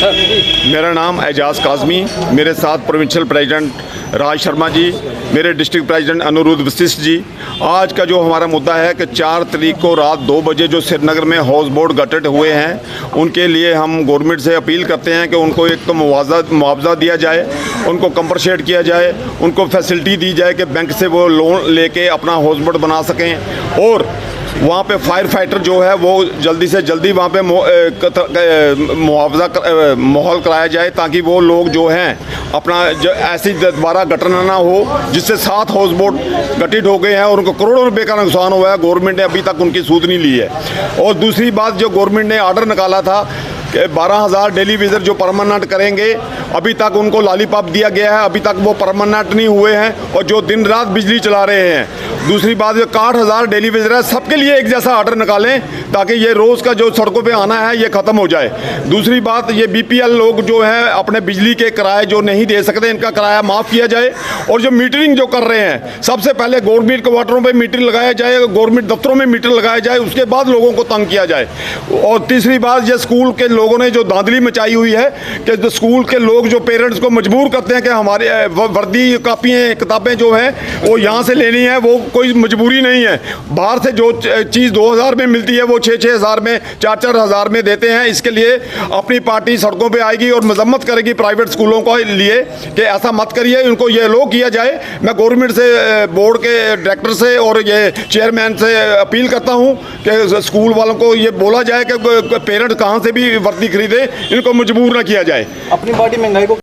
मेरा नाम एजाज काजमी, मेरे साथ प्रोविंशियल प्रेसिडेंट राज शर्मा जी, मेरे डिस्ट्रिक्ट प्रेसिडेंट अनुरुद्ध वशिष्ठ जी। आज का जो हमारा मुद्दा है कि 4 तारीख को रात 2 बजे जो श्रीनगर में हाउस बोट गठित हुए हैं, उनके लिए हम गवर्नमेंट से अपील करते हैं कि उनको एक तो मुआवजा दिया जाए, उनको कंपनसेट किया जाए, उनको फैसिलिटी दी जाए कि बैंक से वो लोन लेके अपना हाउस बोट बना सकें, और वहाँ पे फायर फाइटर जो है वो जल्दी से जल्दी वहाँ पे मुआवजा माहौल कराया जाए, ताकि वो लोग जो हैं अपना ऐसी दोबारा घटना ना हो जिससे 7 हाउस बोट गठित हो गए हैं और उनको करोड़ों रुपए का नुकसान हुआ है। गवर्नमेंट ने अभी तक उनकी सूद नहीं ली है। और दूसरी बात, जो गवर्नमेंट ने आर्डर निकाला था कि 12,000 डेली विजिटर जो परमानेंट करेंगे, अभी तक उनको लॉलीपॉप दिया गया है, अभी तक वो परमानेंट नहीं हुए हैं और जो दिन रात बिजली चला रहे हैं। दूसरी बात, जो 61,000 डेली विजिटर है, सबके लिए एक जैसा आर्डर निकालें ताकि ये रोज़ का जो सड़कों पे आना है ये ख़त्म हो जाए। दूसरी बात, ये बीपीएल लोग जो हैं अपने बिजली के किराए जो नहीं दे सकते, इनका किराया माफ़ किया जाए। और जो मीटरिंग जो कर रहे हैं, सबसे पहले गवर्नमेंट क्वार्टरों पे मीटर लगाया जाए, गवर्नमेंट दफ्तरों में मीटर लगाया जाए, उसके बाद लोगों को तंग किया जाए। और तीसरी बात, ये स्कूल के लोगों ने जो धांधली मचाई हुई है कि जो स्कूल के लोग जो पेरेंट्स को मजबूर करते हैं कि हमारे वर्दी कापियाँ किताबें जो हैं वो यहाँ से लेनी है, वो कोई मजबूरी नहीं है। बाहर से जो चीज़ 2,000 में मिलती है वो 6-6 हज़ार में, 4-4 हज़ार में देते हैं। इसके लिए अपनी पार्टी सड़कों पे आएगी और मजम्मत करेगी प्राइवेट स्कूलों को लिए कि ऐसा मत करिए, इनको ये लो किया जाए। मैं गवर्नमेंट से, बोर्ड के डायरेक्टर से और ये चेयरमैन से अपील करता हूँ कि स्कूल वालों को ये बोला जाए कि पेरेंट्स कहाँ से भी वर्दी खरीदे, इनको मजबूर ना किया जाए। अपनी पार्टी महंगाई को